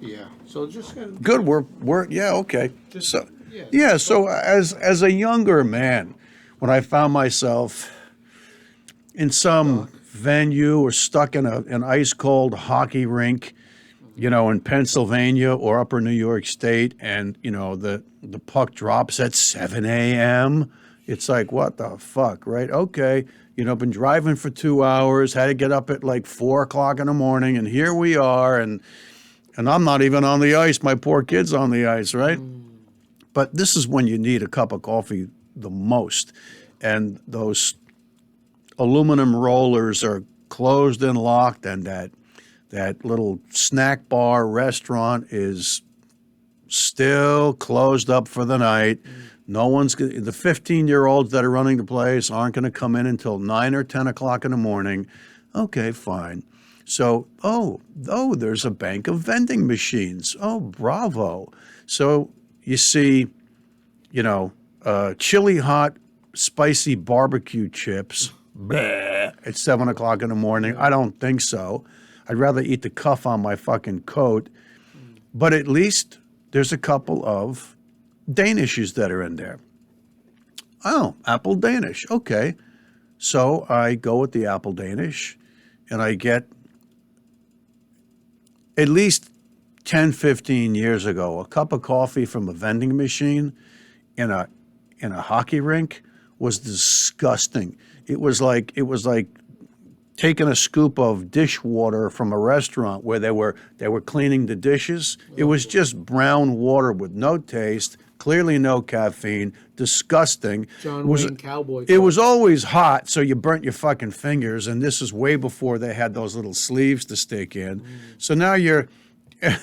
Yeah. So just Good. We're yeah, okay. Just, So yeah. yeah, so as a younger man, when I found myself in some Stuck. venue or stuck in an ice cold hockey rink, in Pennsylvania or upper New York State, and the puck drops at 7 a.m. It's like, what the fuck, right? Okay, been driving for 2 hours, had to get up at like 4 o'clock in the morning, and here we are, and I'm not even on the ice. My poor kid's on the ice, right? But this is when you need a cup of coffee the most, and those aluminum rollers are closed and locked, and that little snack bar restaurant is still closed up for the night. No one's the 15-year-olds that are running the place aren't going to come in until 9 or 10 o'clock in the morning. Okay, fine. So, there's a bank of vending machines. Oh, bravo. So you see, chili hot, spicy barbecue chips. Bleh, at 7 o'clock in the morning. I don't think so. I'd rather eat the cuff on my fucking coat. But at least there's a couple of Danishes that are in there. Oh, apple Danish. Okay. So I go with the apple Danish and I get at least 10, 15 years ago, a cup of coffee from a vending machine in a hockey rink was disgusting. It was like taking a scoop of dishwater from a restaurant where they were cleaning the dishes. It was just brown water with no taste, clearly no caffeine, disgusting. John Wayne cowboy. It was always hot, so you burnt your fucking fingers, and this is way before they had those little sleeves to stick in. So now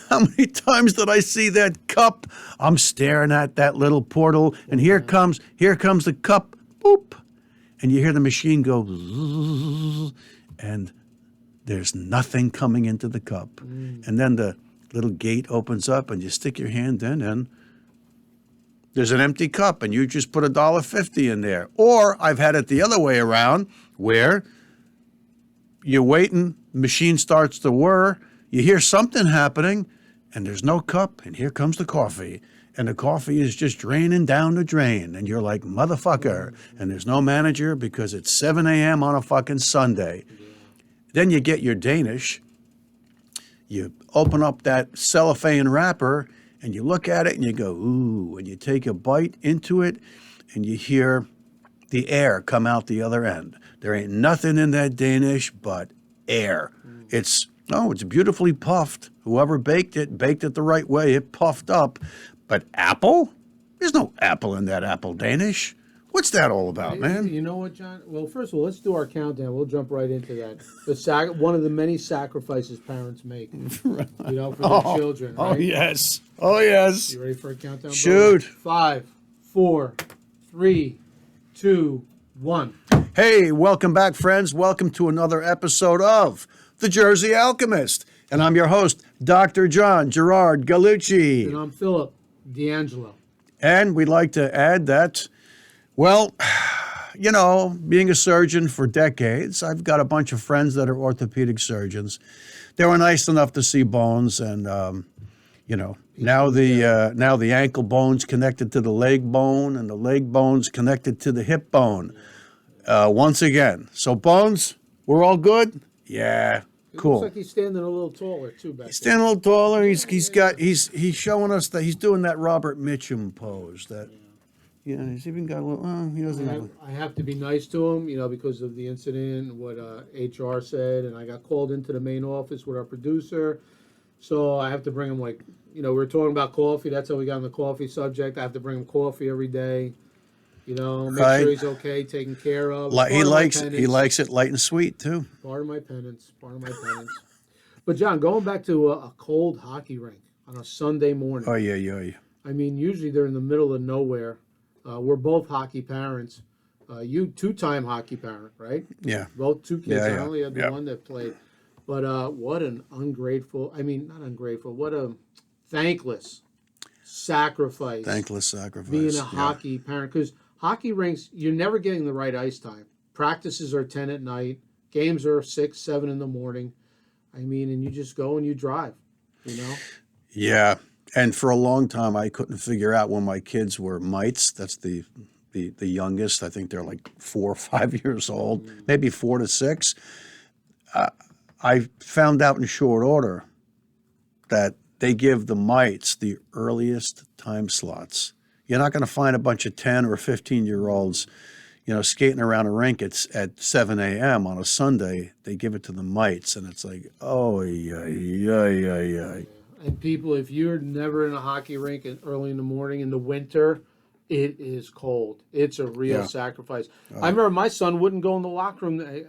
how many times did I see that cup? I'm staring at that little portal, and here comes the cup, boop, and you hear the machine go, and there's nothing coming into the cup. And then the little gate opens up, and you stick your hand in, and there's an empty cup, and you just put $1.50 in there. Or I've had it the other way around, where you're waiting, machine starts to whir, you hear something happening, and there's no cup, and here comes the coffee. And the coffee is just draining down the drain, and you're like, motherfucker. And there's no manager because it's 7 a.m. on a fucking Sunday. Then you get your Danish, you open up that cellophane wrapper, and you look at it, and you go, ooh, and you take a bite into it, and you hear the air come out the other end. There ain't nothing in that Danish but air. It's beautifully puffed. Whoever baked it the right way. It puffed up. But apple? There's no apple in that apple Danish. What's that all about, man? You know what, John? Well, first of all, let's do our countdown. We'll jump right into that. One of the many sacrifices parents make, for their children. Right? Oh, yes. Oh, yes. You ready for a countdown? Shoot. 5, 4, 3, 2, 1. Hey, welcome back, friends. Welcome to another episode of The Jersey Alchemist. And I'm your host, Dr. John Gerard Gallucci. And I'm Philip D'Angelo. And we'd like to add that, well, being a surgeon for decades, I've got a bunch of friends that are orthopedic surgeons. They were nice enough to see bones, and now the ankle bone's connected to the leg bone, and the leg bone's connected to the hip bone. Once again, so bones, we're all good. Yeah. Cool. Looks like he's standing a little taller too back there. Standing a little taller. He's showing us that he's doing that Robert Mitchum pose. That he's even got a little. He doesn't have. I have to be nice to him, because of the incident, what HR said, and I got called into the main office with our producer, so I have to bring him we were talking about coffee. That's how we got on the coffee subject. I have to bring him coffee every day. Make sure he's okay, taken care of. He likes it light and sweet too. Part of my penance. But John, going back to a cold hockey rink on a Sunday morning. Oh yeah. I mean, usually they're in the middle of nowhere. We're both hockey parents. You two-time hockey parent, right? Yeah. Both two kids. Yeah, I only had the one that played. But what an ungrateful. I mean, not ungrateful. What a thankless sacrifice. Being a hockey parent, because hockey rinks, you're never getting the right ice time. Practices are 10 at night. Games are 6, 7 in the morning. I mean, and you just go and you drive, Yeah. And for a long time, I couldn't figure out when my kids were mites. That's the youngest. I think they're like 4 or 5 years old, maybe 4 to 6. I found out in short order that they give the mites the earliest time slots. You're not going to find a bunch of 10 or 15-year-olds, skating around a rink at 7 a.m. on a Sunday. They give it to the mites, and it's like, oh, yeah, yeah, yeah, yeah. And people, if you're never in a hockey rink early in the morning in the winter, it is cold. It's a real sacrifice. I remember my son wouldn't go in the locker room. I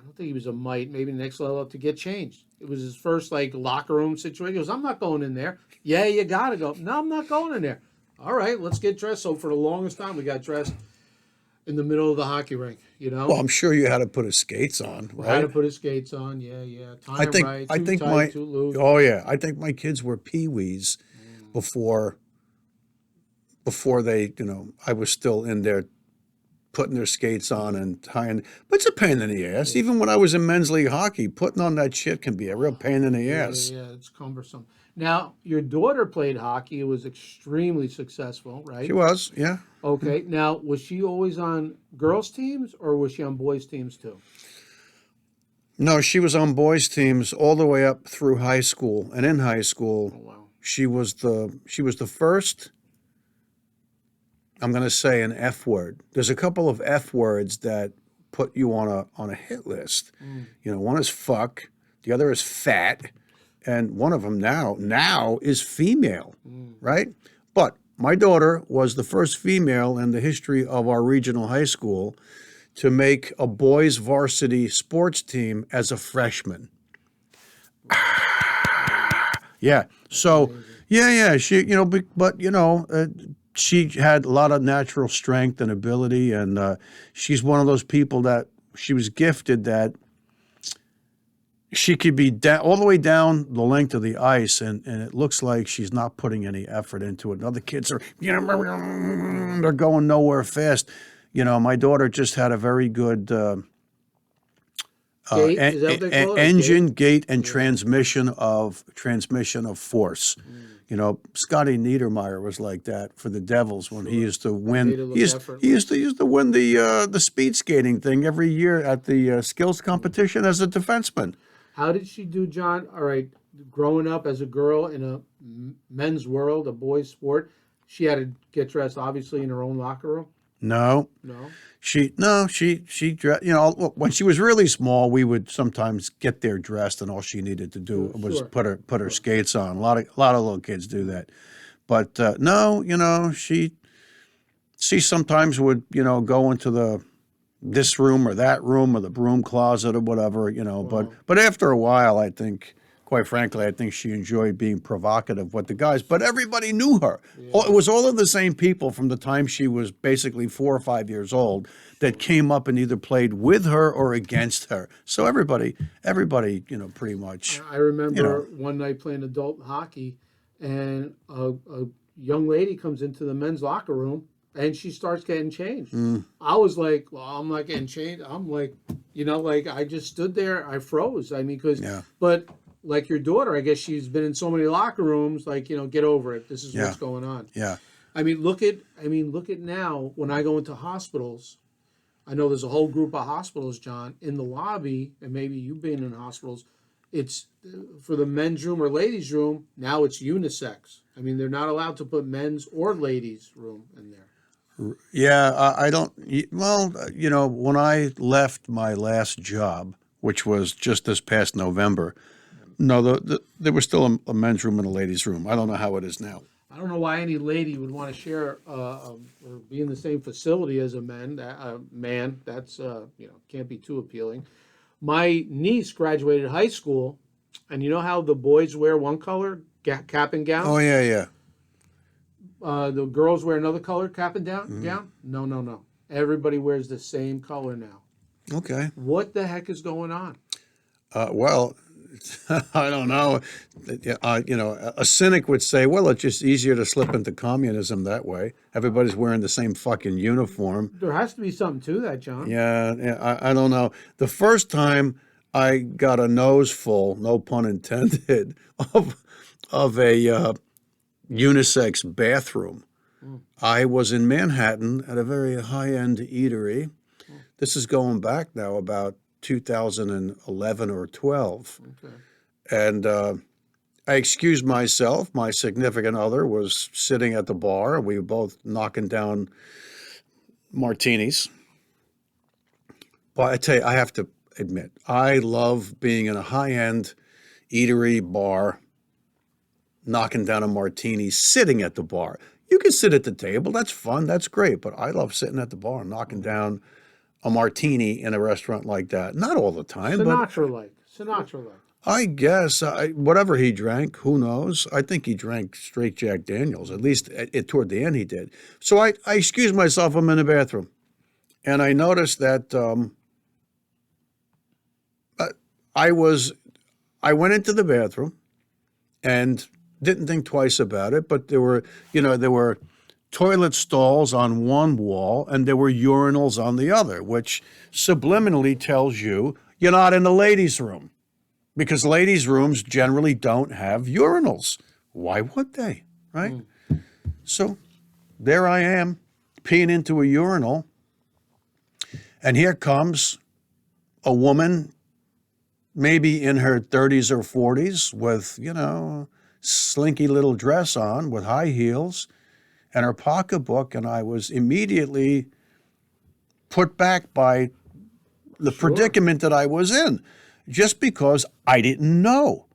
don't think he was a mite, maybe the next level up to get changed. It was his first locker room situation. He goes, I'm not going in there. Yeah, you gotta go. No, I'm not going in there. All right, let's get dressed. So for the longest time, we got dressed in the middle of the hockey rink. Well, I'm sure you had to put his skates on, right? Had to put his skates on. Yeah. Time right. I think tight, too loose. Oh yeah, I think my kids were peewees before they, I was still in there putting their skates on and tying. But it's a pain in the ass. Even when I was in men's league hockey, putting on that shit can be a real pain in the ass. Yeah, it's cumbersome. Now, your daughter played hockey. It was extremely successful, right? She was, yeah. Okay. Now, was she always on girls' teams or was she on boys' teams too? No, she was on boys' teams all the way up through high school. And in high school, she was the first, I'm going to say an F word. There's a couple of F words that put you on a hit list. One is fuck, the other is fat, and one of them now is female, right? But my daughter was the first female in the history of our regional high school to make a boys' varsity sports team as a freshman. Yeah. So, yeah. She, she had a lot of natural strength and ability, and she's one of those people that she was gifted that she could be all the way down the length of the ice, and it looks like she's not putting any effort into it. And other kids are, they're going nowhere fast. My daughter just had a very good engine, gait, and transmission of transmission of force. Scotty Niedermeyer was like that for the Devils when he used to win. He used to win the speed skating thing every year at the skills competition as a defenseman. How did she do, John? All right, growing up as a girl in a men's world, a boys' sport, she had to get dressed obviously in her own locker room. No. She dressed, when she was really small, we would sometimes get there dressed, and all she needed to do was put her skates on. A lot of little kids do that. But no, she sometimes would, go into this room or that room or the broom closet or whatever, but after a while, I think, quite frankly, I think she enjoyed being provocative with the guys. But everybody knew her. Yeah. It was all of the same people from the time she was basically 4 or 5 years old that came up and either played with her or against her. So everybody, pretty much. I remember one night playing adult hockey, and a young lady comes into the men's locker room, and she starts getting changed. I was like, well, I'm not getting changed. I'm like, I just stood there. I froze. I mean, but like your daughter, I guess she's been in so many locker rooms, get over it. This is what's going on. Yeah. I mean, look at now when I go into hospitals, I know there's a whole group of hospitals, John, in the lobby, and maybe you've been in hospitals. It's for the men's room or ladies' room. Now it's unisex. I mean, they're not allowed to put men's or ladies' room in there. Yeah, I don't. Well, when I left my last job, which was just this past November, no, there was still a men's room and a ladies' room. I don't know how it is now. I don't know why any lady would want to share or be in the same facility as a man. That's can't be too appealing. My niece graduated high school, and you know how the boys wear one color cap and gown? Oh yeah. The girls wear another color cap and gown? No. Everybody wears the same color now. Okay. What the heck is going on? Well, I don't know. A cynic would say, well, it's just easier to slip into communism that way. Everybody's wearing the same fucking uniform. There has to be something to that, John. Yeah, I don't know. The first time I got a nose full, no pun intended, of a unisex bathroom. I was in Manhattan at a very high-end eatery. This is going back now about 2011 or 12. Okay. And I excused myself. My significant other was sitting at the bar. We were both knocking down martinis. But I tell you, I have to admit, I love being in a high-end eatery bar, knocking down a martini, sitting at the bar. You can sit at the table. That's fun. That's great. But I love sitting at the bar and knocking down a martini in a restaurant like that. Not all the time, but Sinatra-like. I guess whatever he drank, who knows? I think he drank straight Jack Daniels. At least toward the end he did. So I excused myself. I'm in the bathroom. And I noticed that I went into the bathroom and didn't think twice about it, but there were toilet stalls on one wall and there were urinals on the other, which subliminally tells you you're not in the ladies' room because ladies' rooms generally don't have urinals. Why would they, right? So there I am peeing into a urinal, and here comes a woman maybe in her 30s or 40s with, slinky little dress on with high heels and her pocketbook, and I was immediately put back by the predicament that I was in, just because I didn't know.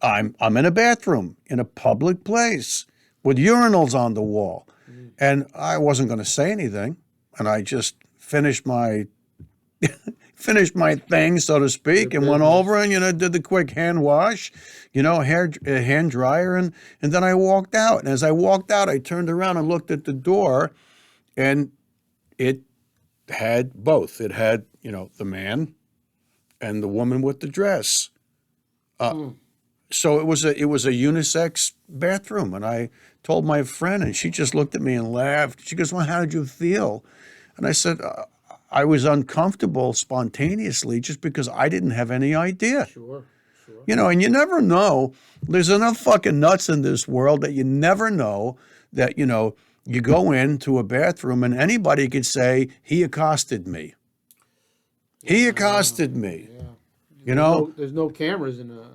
I'm in a bathroom in a public place with urinals on the wall, and I wasn't going to say anything, and I just finished my thing, so to speak, and went over and did the quick hand wash, hand dryer, and then I walked out. And as I walked out, I turned around and looked at the door, and it had both. It had the man and the woman with the dress. So it was a unisex bathroom, and I told my friend, and she just looked at me and laughed. She goes, "Well, how did you feel?" And I said, I was uncomfortable spontaneously just because I didn't have any idea. Sure. And you never know. There's enough fucking nuts in this world that you never know that, you go into a bathroom and anybody could say, he accosted me. He accosted me. Yeah. There's no cameras in a...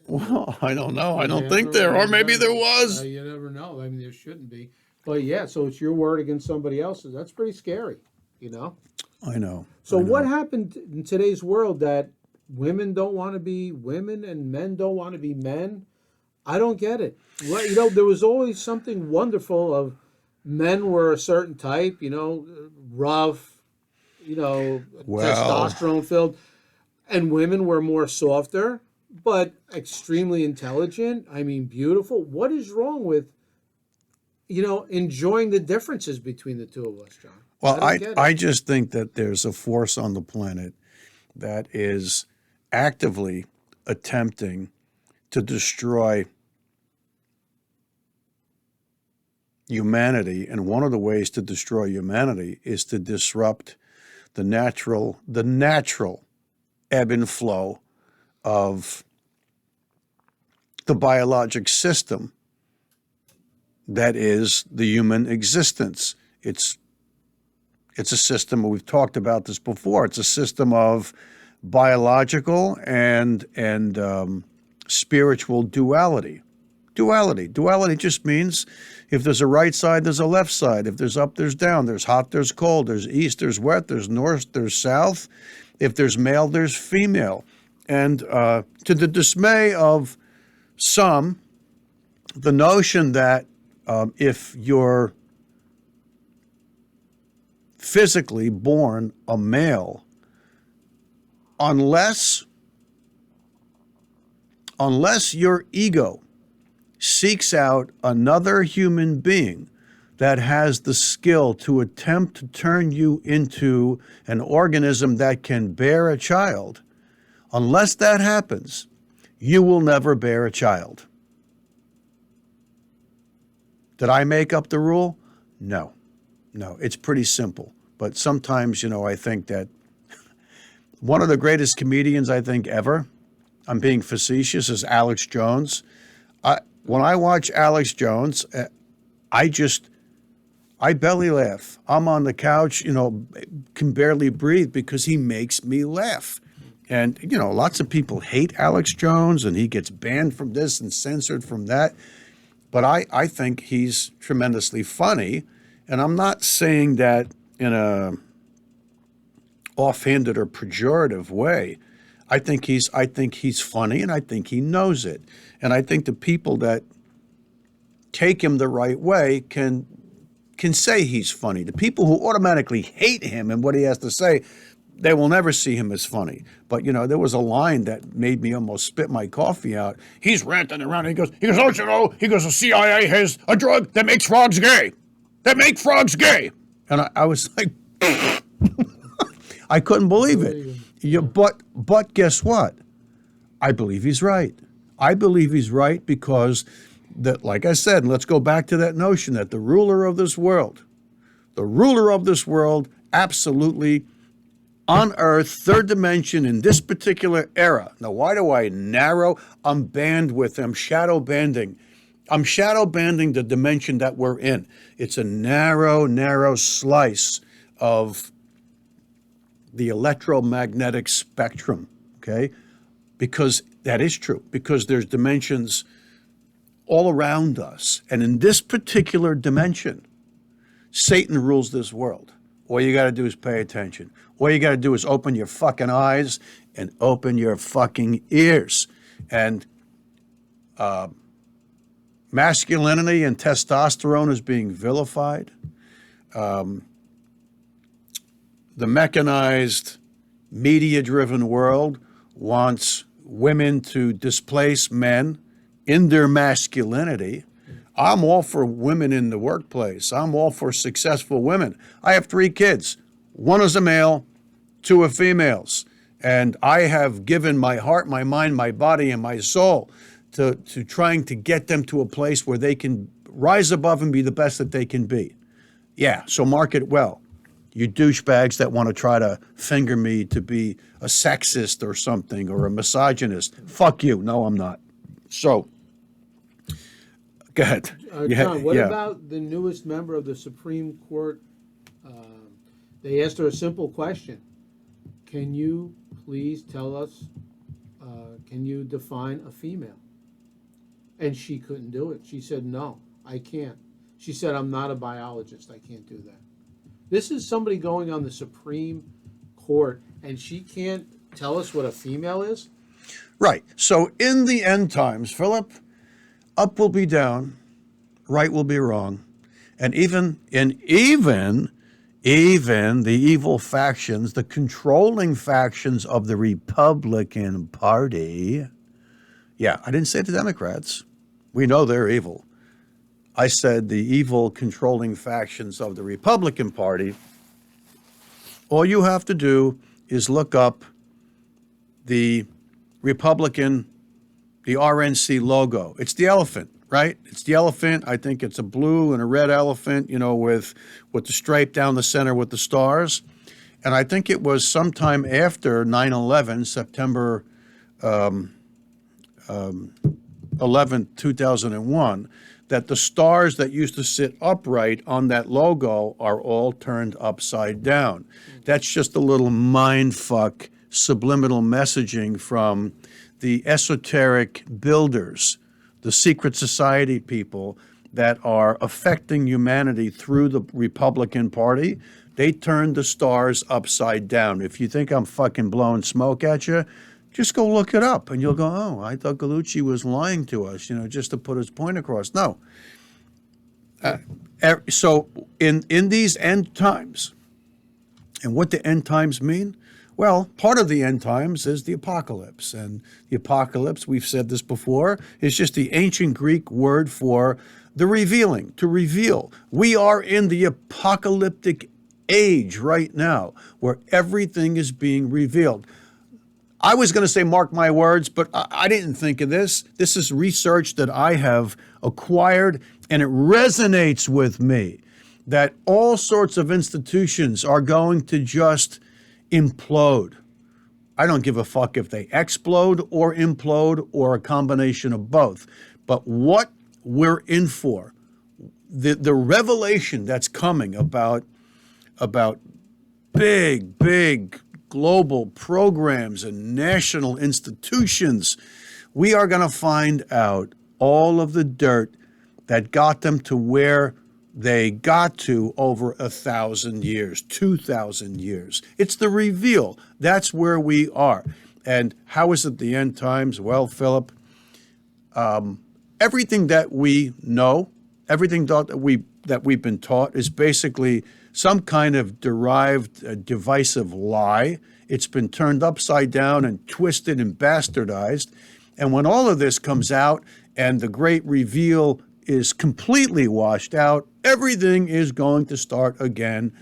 Well, I don't know. I don't think there are. Maybe there was. You never know. I mean, there shouldn't be. But yeah, so it's your word against somebody else's. That's pretty scary, I know. So what happened in today's world that women don't want to be women and men don't want to be men? I don't get it. Well, there was always something wonderful of men were a certain type, rough, testosterone filled, and women were more softer, but extremely intelligent. I mean, beautiful. What is wrong with, enjoying the differences between the two of us, John? Well, I just think that there's a force on the planet that is actively attempting to destroy humanity, and one of the ways to destroy humanity is to disrupt the natural ebb and flow of the biologic system that is the human existence. It's a system, we've talked about this before, it's a system of biological and spiritual duality. Duality just means if there's a right side, there's a left side. If there's up, there's down. There's hot, there's cold. There's east, there's west. There's north, there's south. If there's male, there's female. And to the dismay of some, the notion that if you're physically born a male, unless your ego seeks out another human being that has the skill to attempt to turn you into an organism that can bear a child, unless that happens, you will never bear a child. Did I make up the rule? No, it's pretty simple. But sometimes, I think that one of the greatest comedians I think ever, I'm being facetious, is Alex Jones. When I watch Alex Jones, I belly laugh. I'm on the couch, can barely breathe because he makes me laugh. And, lots of people hate Alex Jones and he gets banned from this and censored from that. But I think he's tremendously funny. And I'm not saying that in a offhanded or pejorative way. I think he's funny, and I think he knows it. And I think the people that take him the right way can say he's funny. The people who automatically hate him and what he has to say, they will never see him as funny. But, there was a line that made me almost spit my coffee out. He's ranting around. And he goes, don't you know? He goes, the CIA has a drug that makes frogs gay. That make frogs gay. And I was like, I couldn't believe it. But guess what? I believe he's right. I believe he's right because that, like I said, and let's go back to that notion that the ruler of this world absolutely on earth, third dimension in this particular era. Now, why do I narrow? I'm banned with them, shadow banding. I'm shadow banding the dimension that we're in. It's a narrow slice of the electromagnetic spectrum, okay? Because that is true, because there's dimensions all around us. And in this particular dimension, Satan rules this world. All you got to do is pay attention. All you got to do is open your fucking eyes and open your fucking ears. And masculinity and testosterone is being vilified. The mechanized, media-driven world wants women to displace men in their masculinity. I'm all for women in the workplace. I'm all for successful women. I have 3 kids. 1 is a male, 2 are females. And I have given my heart, my mind, my body, and my soul to trying to get them to a place where they can rise above and be the best that they can be. Yeah, so mark it well. You douchebags that want to try to finger me to be a sexist or something or a misogynist. Fuck you. No, I'm not. So, go ahead. John, what about the newest member of the Supreme Court? They asked her a simple question. Can you please tell us, can you define a female? And she couldn't do it. She said, no, I can't. She said, I'm not a biologist. I can't do that. This is somebody going on the Supreme Court, and she can't tell us what a female is? Right. So in the end times, Philip, up will be down, right will be wrong, and even the evil factions, the controlling factions of the Republican Party. Yeah, I didn't say the Democrats. We know they're evil. I said the evil controlling factions of the Republican Party. All you have to do is look up the Republican, the RNC logo. It's the elephant, right? It's the elephant. I think it's a blue and a red elephant, with the stripe down the center with the stars. And I think it was sometime after 9/11, September 11th, 2001, that the stars that used to sit upright on that logo are all turned upside down. That's just a little mindfuck subliminal messaging from the esoteric builders, the secret society people that are affecting humanity through the Republican Party. They turned the stars upside down. If you think I'm fucking blowing smoke at you, just go look it up and you'll go, oh, I thought Gallucci was lying to us, just to put his point across. No. So in these end times, and what the end times mean? Well, part of the end times is the apocalypse. And the apocalypse, we've said this before, is just the ancient Greek word for the revealing, to reveal. We are in the apocalyptic age right now where everything is being revealed. I was going to say mark my words, but I didn't think of this. This is research that I have acquired, and it resonates with me that all sorts of institutions are going to just implode. I don't give a fuck if they explode or implode or a combination of both. But what we're in for, the revelation that's coming about big global programs and national institutions, we are going to find out all of the dirt that got them to where they got to over 1,000 years, 2,000 years. It's the reveal. That's where we are. And how is it the end times? Well, Philip, everything that we know, everything that we've been taught is basically some kind of derived, divisive lie. It's been turned upside down and twisted and bastardized. And when all of this comes out and the great reveal is completely washed out, everything is going to start again,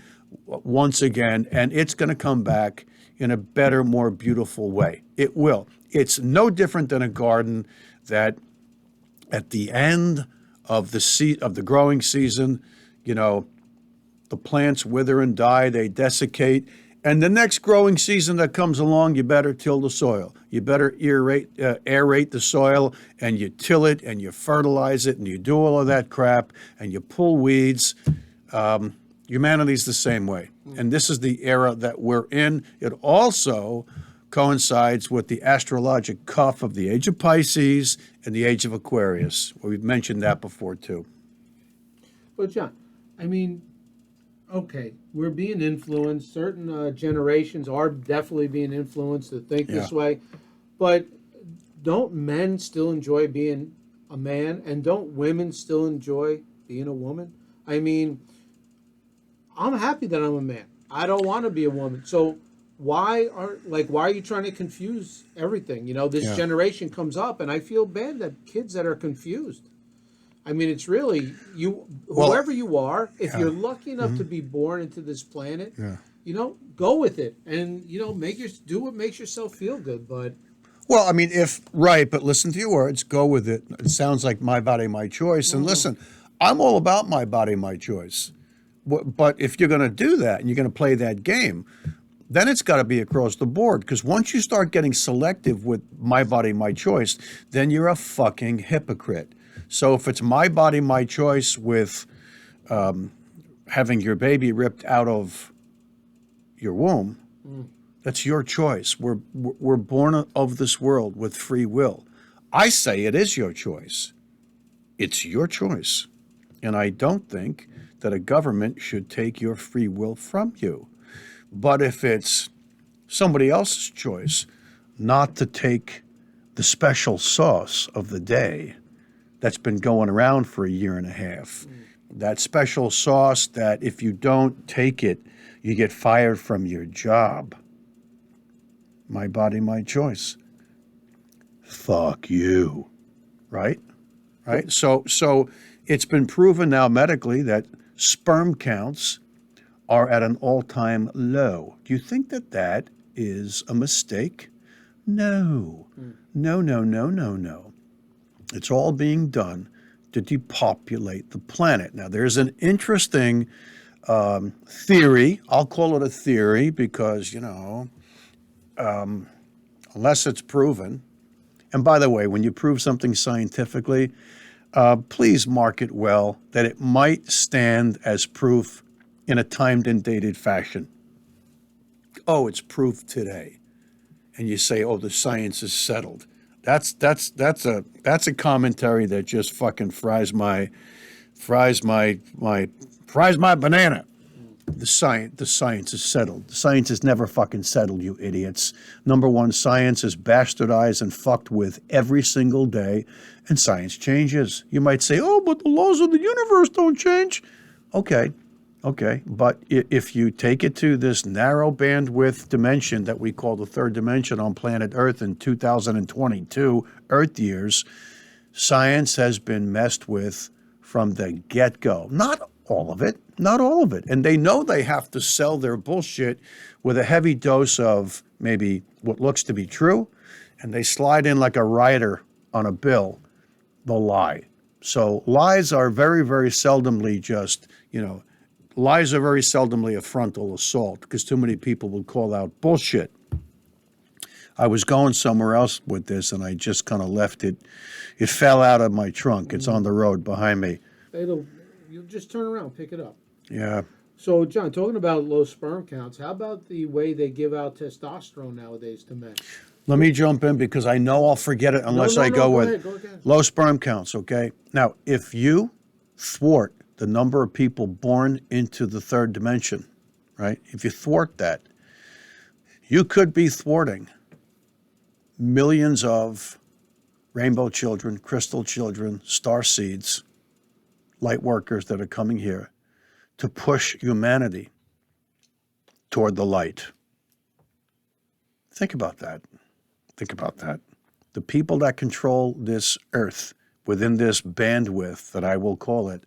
once again, and it's going to come back in a better, more beautiful way. It will. It's no different than a garden that at the end of the growing season, you know, the plants wither and die, they desiccate. And the next growing season that comes along, you better till the soil. You better aerate the soil, and you till it, and you fertilize it, and you do all of that crap, and you pull weeds. Humanity's the same way. And this is the era that we're in. It also coincides with the astrologic cuff of the age of Pisces and the age of Aquarius. Well, we've mentioned that before, too. But, John, I mean, okay, we're being influenced. Certain generations are definitely being influenced to think this way. But don't men still enjoy being a man? And don't women still enjoy being a woman? I mean, I'm happy that I'm a man. I don't want to be a woman. So why are you trying to confuse everything? You know, this generation comes up, and I feel bad that kids that are confused. I mean, it's really whoever you are, if you're lucky enough to be born into this planet, you know, go with it, and you know, do what makes yourself feel good. But well, I mean, but listen to your words, go with it. It sounds like my body, my choice. And listen, I'm all about my body, my choice. But if you're going to do that and you're going to play that game, then it's got to be across the board. Because once you start getting selective with my body, my choice, then you're a fucking hypocrite. So if it's my body, my choice with having your baby ripped out of your womb, that's your choice. We're born of this world with free will. I say it is your choice. It's your choice. And I don't think that a government should take your free will from you. But if it's somebody else's choice not to take the special sauce of the day that's been going around for a year and a half, that special sauce that if you don't take it, you get fired from your job. My body, my choice. Fuck you. Right? Right? So it's been proven now medically that sperm counts are at an all-time low. Do you think that is a mistake? No. No. It's all being done to depopulate the planet. Now, there's an interesting theory. I'll call it a theory because, you know, unless it's proven. And by the way, when you prove something scientifically, please mark it well that it might stand as proof in a timed and dated fashion. Oh, it's proof today. And you say, oh, the science is settled. That's a commentary that just fucking fries my banana. The science is settled. The science is never fucking settled, you idiots. Number one, science is bastardized and fucked with every single day, and science changes. You might say, oh, but the laws of the universe don't change. Okay, but if you take it to this narrow bandwidth dimension that we call the third dimension on planet Earth in 2022 Earth years, science has been messed with from the get-go. Not all of it. And they know they have to sell their bullshit with a heavy dose of maybe what looks to be true, and they slide in like a rider on a bill the lie. So lies are very, very seldomly just, lies are very seldomly a frontal assault because too many people will call out bullshit. I was going somewhere else with this, and I just kind of left it. It fell out of my trunk. It's on the road behind me. You'll just turn around, pick it up. Yeah. So, John, talking about low sperm counts, how about the way they give out testosterone nowadays to men? Let me jump in because I know I'll forget it unless I go with Go ahead. low sperm counts, okay? Now, if you thwart the number of people born into the third dimension, right? If you thwart that, you could be thwarting millions of rainbow children, crystal children, star seeds, light workers that are coming here to push humanity toward the light. Think about that. Think about that. The people that control this earth within this bandwidth that I will call it,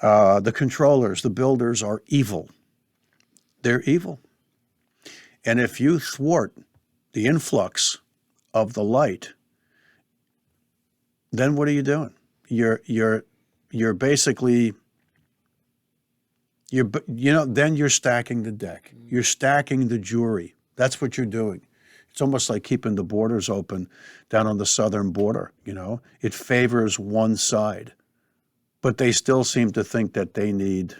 the controllers, the builders are evil. They're evil. And if you thwart the influx of the light, then what are you doing? You're basically, then you're stacking the deck. You're stacking the jury. That's what you're doing. It's almost like keeping the borders open down on the southern border, It favors one side. But they still seem to think that they need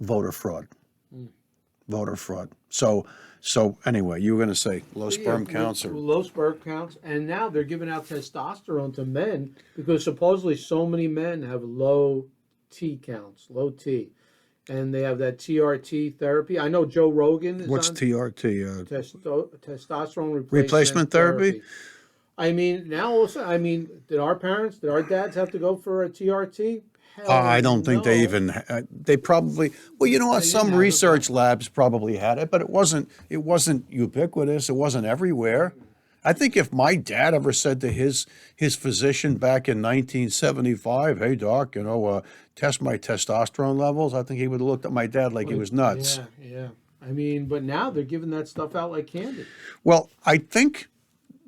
voter fraud. Voter fraud. So anyway, you were going to say low sperm counts or low sperm counts, and now they're giving out testosterone to men because supposedly so many men have low T counts, low T, and they have that TRT therapy. I know Joe Rogan is what's on TRT? testosterone Replacement therapy? I mean, now also, did our dads have to go for a TRT? Hell I don't think they no. even. They probably. Well, you know what? They Some didn't have it, research labs probably had it, but it wasn't. It wasn't ubiquitous. It wasn't everywhere. I think if my dad ever said to his physician back in 1975, "Hey doc, test my testosterone levels," I think he would have looked at my dad like he was nuts. Yeah. But now they're giving that stuff out like candy. Well, I think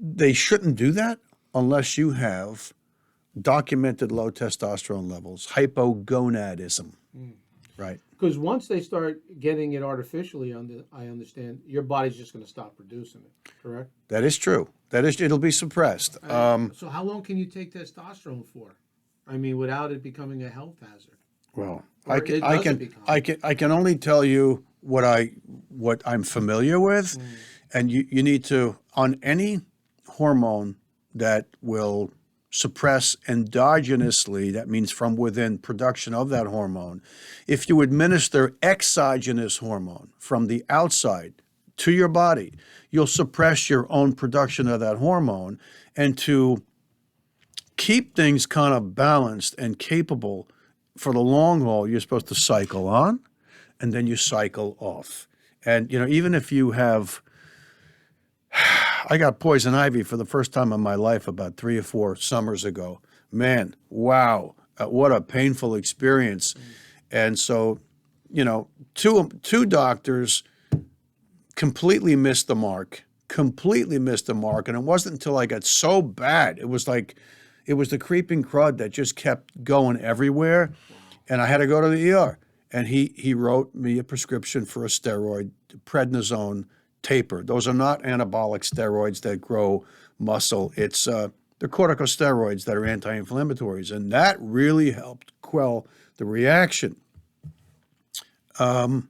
they shouldn't do that unless you have documented low testosterone levels, hypogonadism, right? Because once they start getting it artificially, I understand, your body's just going to stop producing it, correct? That is true. It'll be suppressed. So how long can you take testosterone for? Without it becoming a health hazard. Well, Or I can only tell you what I'm familiar with, and you need to, on any hormone that will suppress endogenously, that means from within production of that hormone. If you administer exogenous hormone from the outside to your body, you'll suppress your own production of that hormone. And to keep things kind of balanced and capable for the long haul, you're supposed to cycle on and then you cycle off. And, even if you have, I got poison ivy for the first time in my life about 3 or 4 summers ago. Man, wow, what a painful experience. And so, two doctors completely missed the mark. And it wasn't until I got so bad, it was the creeping crud that just kept going everywhere. And I had to go to the ER. And he wrote me a prescription for a steroid, prednisone taper. Those are not anabolic steroids that grow muscle. It's they're corticosteroids that are anti-inflammatories, and that really helped quell the reaction. You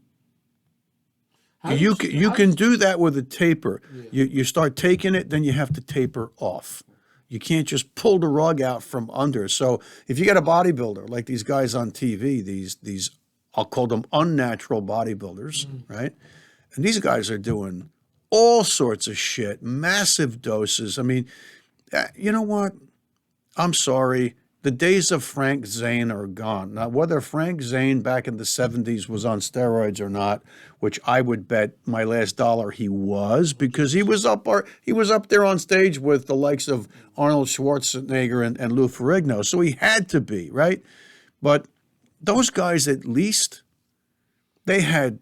can do that with a taper. Yeah. You start taking it, then you have to taper off. You can't just pull the rug out from under. So if you got a bodybuilder like these guys on TV, these I'll call them unnatural bodybuilders, right? And these guys are doing all sorts of shit, massive doses. You know what? I'm sorry. The days of Frank Zane are gone. Now, whether Frank Zane back in the 70s was on steroids or not, which I would bet my last dollar he was, because he was up there on stage with the likes of Arnold Schwarzenegger and Lou Ferrigno, so he had to be, right? But those guys, at least, they had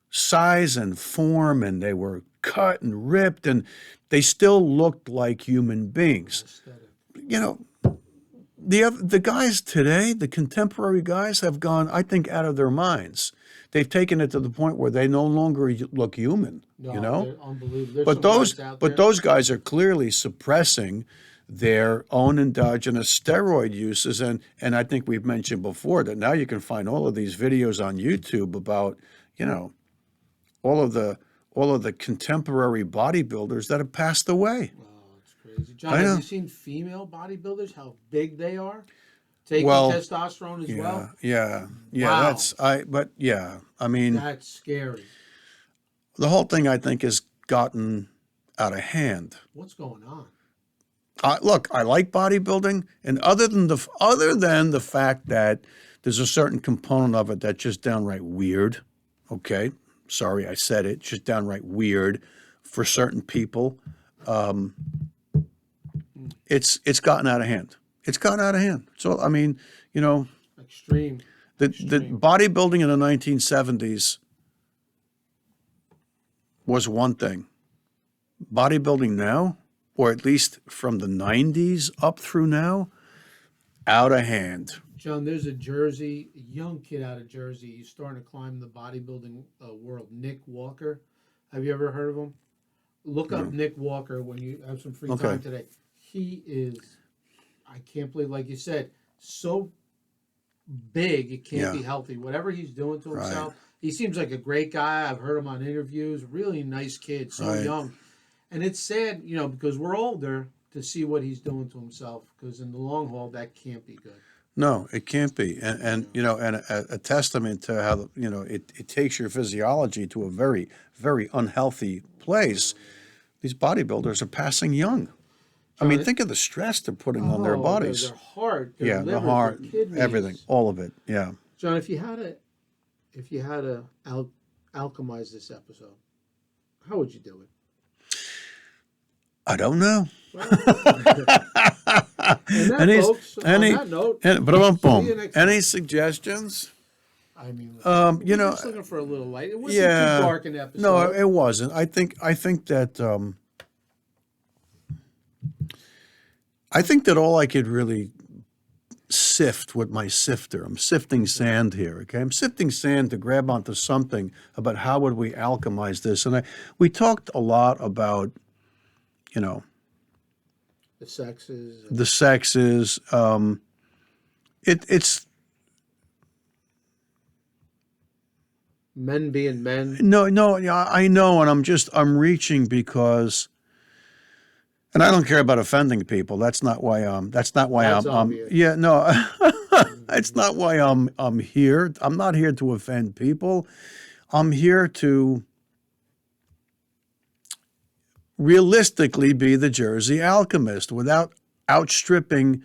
size and form, and they were cut and ripped, and they still looked like human beings. the guys today, the contemporary guys, have gone, I think, out of their minds. They've taken it to the point where they no longer look human. No, You know, they're unbelievable. There's but some those guys out but there. those guys are clearly suppressing their own endogenous steroid uses, and I think we've mentioned before that now you can find all of these videos on YouTube about, you know, all of the contemporary bodybuilders that have passed away. Oh, it's crazy. John, I have know. you seen female bodybuilders? How big they are? Taking Well, testosterone as well. yeah. Wow. I mean, That's scary. the whole thing I think has gotten out of hand. What's going on? Look, I like bodybuilding, and other than the fact that there's a certain component of it that's just downright weird. Okay, sorry I said it. Just downright weird for certain people. It's gotten out of hand. It's gotten out of hand. So I mean, you know, Extreme. the Extreme. bodybuilding in the 1970s was one thing. Bodybuilding now, or at least from the 90s up through now, out of hand. John, there's a young kid out of Jersey. He's starting to climb the bodybuilding world. Nick Walker. Have you ever heard of him? Look up Nick Walker when you have some free time today. He is, I can't believe, like you said, so big it can't be healthy. Whatever he's doing to himself, he seems like a great guy. I've heard him on interviews. Really nice kid, so young. And it's sad, you know, because we're older to see what he's doing to himself. Because in the long haul, that can't be good. No, it can't be. And you know, and a testament to how, you know, it takes your physiology to a very, very unhealthy place. These bodybuilders are passing young. I mean, think of the stress they're putting on their bodies. Their heart, their liver, the heart, their kidneys. everything, all of it. Yeah. John, if you had to alchemize this episode, how would you do it? I don't know. Well, folks, on that note, see you next time. Any suggestions? I mean, You know, just looking for a little light. It wasn't too dark an episode. No, it wasn't. I think that all I could really sift with my sifter. I'm sifting sand here. Okay, I'm sifting sand to grab onto something about how would we alchemize this, and we talked a lot about, you know, the sexes. It's Men being men. no, yeah, I know, and I'm reaching because, and I don't care about offending people. That's not why That's I'm obvious. yeah, no. It's not why I'm here. I'm not here to offend people. I'm here to realistically be the Jersey alchemist without outstripping,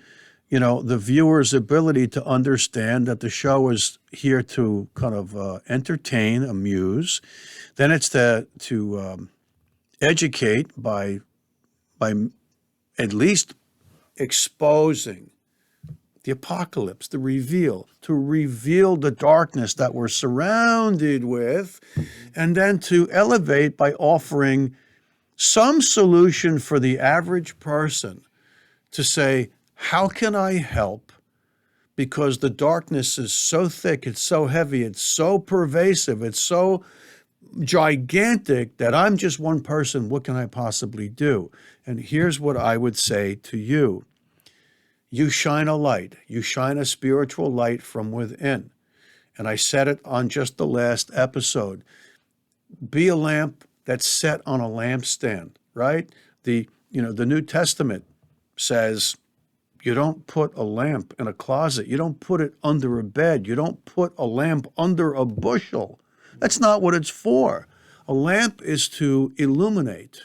you know, the viewer's ability to understand that the show is here to kind of entertain, amuse. Then it's to educate by at least exposing the apocalypse, to reveal the darkness that we're surrounded with, and then to elevate by offering some solution for the average person to say, how can I help? Because the darkness is so thick, it's so heavy, it's so pervasive, it's so gigantic that I'm just one person. What can I possibly do? And here's what I would say to you. You shine a light. You shine a spiritual light from within. And I said it on just the last episode. Be a lamp that's set on a lampstand, right? The New Testament says you don't put a lamp in a closet. You don't put it under a bed. You don't put a lamp under a bushel. That's not what it's for. A lamp is to illuminate.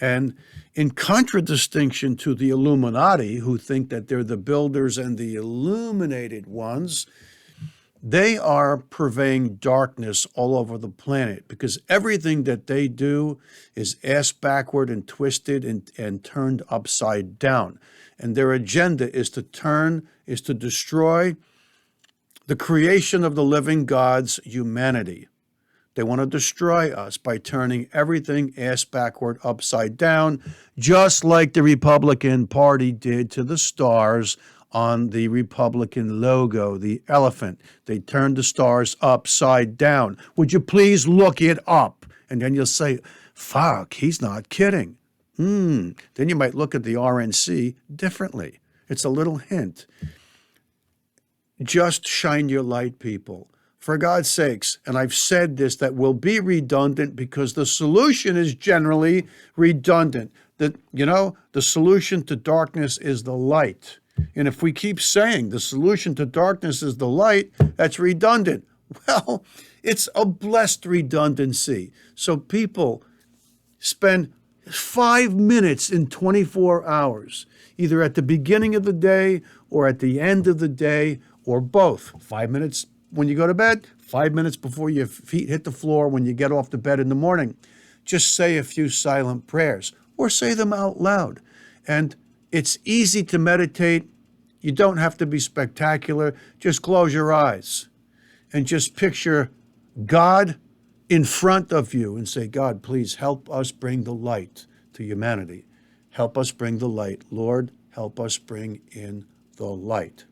And in contradistinction to the Illuminati, who think that they're the builders and the illuminated ones, they are purveying darkness all over the planet because everything that they do is ass backward and twisted and turned upside down. And their agenda is to destroy the creation of the living God's humanity. They want to destroy us by turning everything ass backward, upside down, just like the Republican Party did to the stars on the Republican logo, the elephant. They turned the stars upside down. Would you please look it up? And then you'll say, fuck, he's not kidding. Then you might look at the RNC differently. It's a little hint. Just shine your light, people. For God's sakes, and I've said this, that will be redundant because the solution is generally redundant. The solution to darkness is the light. And if we keep saying the solution to darkness is the light, that's redundant. Well, it's a blessed redundancy. So people spend 5 minutes in 24 hours, either at the beginning of the day or at the end of the day, or both. 5 minutes when you go to bed, 5 minutes before your feet hit the floor when you get off the bed in the morning. Just say a few silent prayers or say them out loud. And it's easy to meditate. You don't have to be spectacular. Just close your eyes and just picture God in front of you and say, God, please help us bring the light to humanity. Help us bring the light. Lord, help us bring in the light.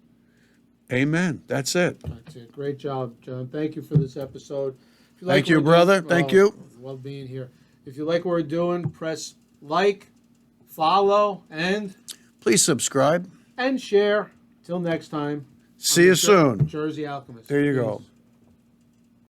Amen. That's it. That's it. Great job, John. Thank you for this episode. If you Thank you, what we're brother. doing- Thank you. Love being here. If you like what we're doing, press like, follow, and Please subscribe. share. Till next time. See you soon. Jersey Alchemist. There you Peace. go.